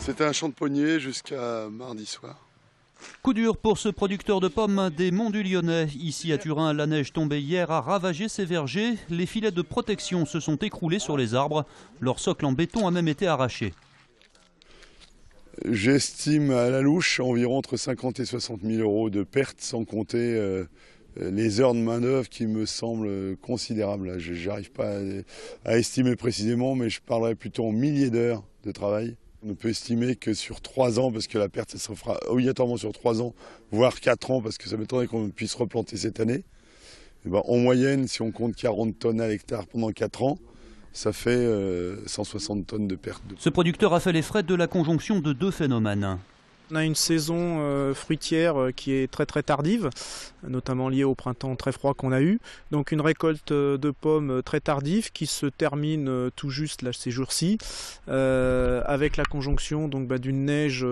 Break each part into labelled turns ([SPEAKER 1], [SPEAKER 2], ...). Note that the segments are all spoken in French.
[SPEAKER 1] C'était un champ de pommiers jusqu'à mardi soir.
[SPEAKER 2] Coup dur pour ce producteur de pommes des Monts du Lyonnais. Ici à Turin, la neige tombée hier a ravagé ses vergers. Les filets de protection se sont écroulés sur les arbres. Leur socle en béton a même été arraché.
[SPEAKER 1] J'estime à la louche environ entre 50 et 60 000 euros de pertes, sans compter les heures de main-d'œuvre qui me semblent considérables. Je n'arrive pas à estimer précisément, mais je parlerai plutôt en milliers d'heures de travail. On peut estimer que sur 3 ans, parce que la perte se fera obligatoirement sur 3 ans, voire 4 ans, parce que ça m'étonnerait qu'on puisse replanter cette année. Et ben, en moyenne, si on compte 40 tonnes à l'hectare pendant 4 ans, ça fait 160 tonnes de pertes.
[SPEAKER 2] Ce producteur a fait les frais de la conjonction de 2 phénomènes.
[SPEAKER 3] On a une saison fruitière qui est très tardive, notamment liée au printemps très froid qu'on a eu. Donc une récolte de pommes très tardive qui se termine tout juste là, ces jours-ci, avec la conjonction d'une neige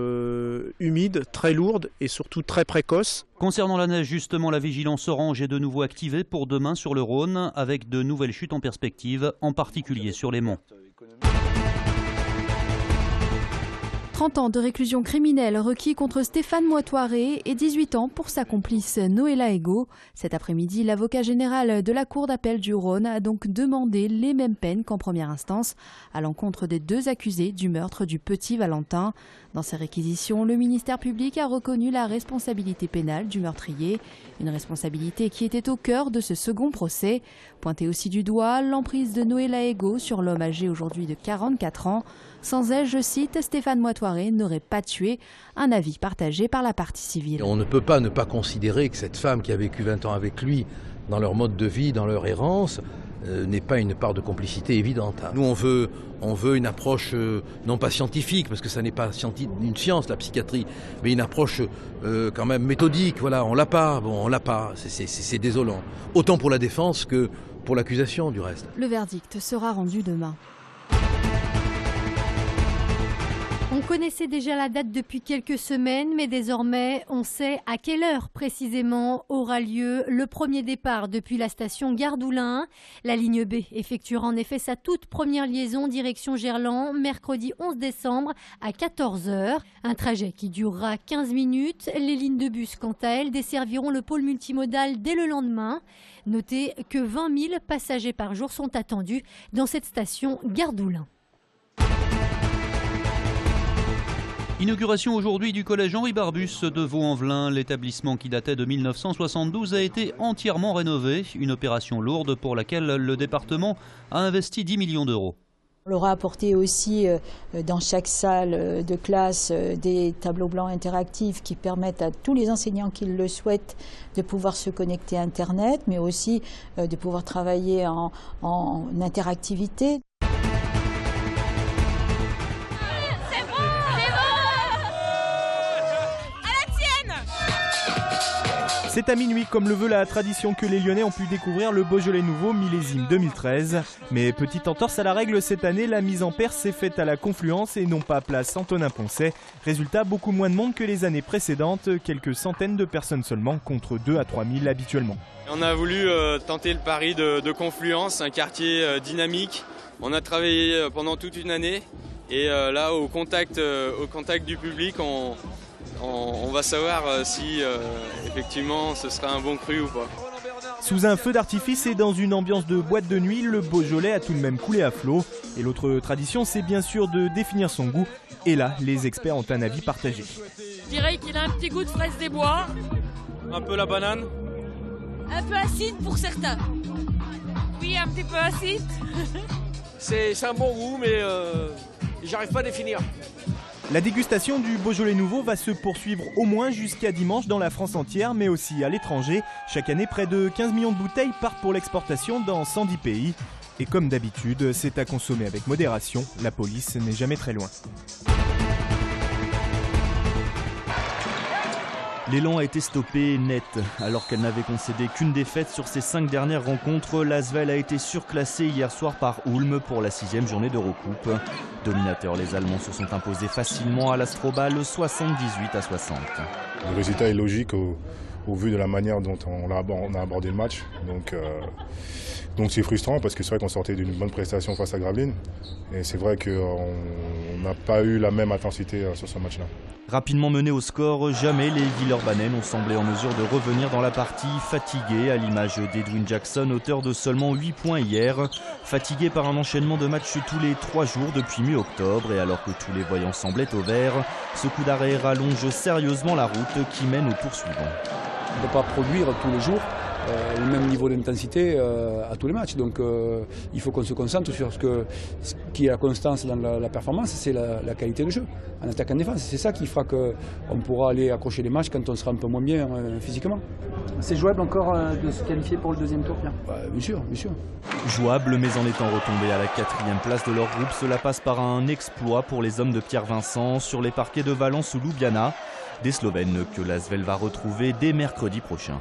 [SPEAKER 3] humide, très lourde et surtout très précoce.
[SPEAKER 2] Concernant la neige, justement, la vigilance orange est de nouveau activée pour demain sur le Rhône, avec de nouvelles chutes en perspective, en particulier sur les monts.
[SPEAKER 4] 30 ans de réclusion criminelle requis contre Stéphane Moitoiré et 18 ans pour sa complice Noëlla Ego. Cet après-midi, l'avocat général de la Cour d'appel du Rhône a donc demandé les mêmes peines qu'en première instance à l'encontre des 2 accusés du meurtre du petit Valentin. Dans ses réquisitions, le ministère public a reconnu la responsabilité pénale du meurtrier, une responsabilité qui était au cœur de ce second procès. Pointé aussi du doigt, l'emprise de Noëlla Ego sur l'homme âgé aujourd'hui de 44 ans. Sans elle, je cite, Stéphane Moitoiré n'aurait pas tué, un avis partagé par la partie civile.
[SPEAKER 5] On ne peut pas ne pas considérer que cette femme qui a vécu 20 ans avec lui, dans leur mode de vie, dans leur errance, n'est pas une part de complicité évidente. Nous, on veut une approche non pas scientifique, parce que ça n'est pas une science, la psychiatrie, mais une approche quand même méthodique. Voilà, on l'a pas, c'est désolant. Autant pour la défense que pour l'accusation, du reste.
[SPEAKER 4] Le verdict sera rendu demain.
[SPEAKER 6] On connaissait déjà la date depuis quelques semaines, mais désormais, on sait à quelle heure précisément aura lieu le premier départ depuis la station Gare d'Oulin. La ligne B effectuera en effet sa toute première liaison direction Gerland, mercredi 11 décembre à 14 h. Un trajet qui durera 15 minutes. Les lignes de bus, quant à elles, desserviront le pôle multimodal dès le lendemain. Notez que 20 000 passagers par jour sont attendus dans cette station Gare d'Oulin.
[SPEAKER 2] Inauguration aujourd'hui du collège Henri Barbus de Vaux-en-Velin. L'établissement qui datait de 1972 a été entièrement rénové. Une opération lourde pour laquelle le département a investi 10 millions d'euros.
[SPEAKER 7] On leur a apporté aussi dans chaque salle de classe des tableaux blancs interactifs qui permettent à tous les enseignants qui le souhaitent de pouvoir se connecter à Internet, mais aussi de pouvoir travailler en interactivité.
[SPEAKER 3] C'est à minuit, comme le veut la tradition, que les Lyonnais ont pu découvrir le Beaujolais nouveau millésime 2013. Mais petite entorse à la règle cette année, la mise en perte s'est faite à la Confluence et non pas place Antonin-Poncet. Résultat, beaucoup moins de monde que les années précédentes, quelques centaines de personnes seulement contre 2 à 3 000 habituellement.
[SPEAKER 8] On a voulu tenter le pari de Confluence, un quartier dynamique. On a travaillé pendant toute une année et là au contact du public, on va savoir si effectivement ce sera un bon cru ou pas.
[SPEAKER 3] Sous un feu d'artifice et dans une ambiance de boîte de nuit, le Beaujolais a tout de même coulé à flot. Et l'autre tradition, c'est bien sûr de définir son goût. Et là, les experts ont un avis partagé.
[SPEAKER 9] Je dirais qu'il a un petit goût de fraise des bois.
[SPEAKER 8] Un peu la banane.
[SPEAKER 9] Un peu acide pour certains. Oui, un petit peu acide.
[SPEAKER 10] C'est un bon goût, mais j'arrive pas à définir.
[SPEAKER 3] La dégustation du Beaujolais nouveau va se poursuivre au moins jusqu'à dimanche dans la France entière, mais aussi à l'étranger. Chaque année, près de 15 millions de bouteilles partent pour l'exportation dans 110 pays. Et comme d'habitude, c'est à consommer avec modération. La police n'est jamais très loin.
[SPEAKER 11] L'élan a été stoppé net. Alors qu'elle n'avait concédé qu'une défaite sur ses 5 dernières rencontres, l'Asvel a été surclassé hier soir par Ulm pour la 6e journée d'Eurocoupe. Dominateurs, les Allemands se sont imposés facilement à l'Astrobal 78 à 60.
[SPEAKER 1] Le résultat est logique
[SPEAKER 12] au vu de la manière dont on a abordé le match. Donc c'est frustrant parce que c'est vrai qu'on sortait d'une bonne prestation face à Gravelines. Et c'est vrai qu'on n'a pas eu la même intensité sur ce match-là.
[SPEAKER 11] Rapidement menés au score, jamais les Villeurbanais n'ont semblé en mesure de revenir dans la partie fatigués, à l'image d'Edwin Jackson, auteur de seulement 8 points hier. Fatigué par un enchaînement de matchs tous les 3 jours depuis mi-octobre, et alors que tous les voyants semblaient au vert, ce coup d'arrêt rallonge sérieusement la route qui mène au tour suivant.
[SPEAKER 13] On ne peut pas produire tous les jours le même niveau d'intensité à tous les matchs. Donc il faut qu'on se concentre sur ce qui est la constance dans la performance, c'est la qualité de jeu, en attaque et en défense. C'est ça qui fera qu'on pourra aller accrocher les matchs quand on sera un peu moins bien physiquement.
[SPEAKER 14] C'est jouable encore de se qualifier pour le deuxième tour, Pierre ?
[SPEAKER 13] Bien sûr, bien sûr.
[SPEAKER 11] Jouable, mais en étant retombé à la 4e place de leur groupe, cela passe par un exploit pour les hommes de Pierre Vincent sur les parquets de Valence ou Ljubljana. Des Slovènes que l'ASVEL va retrouver dès mercredi prochain.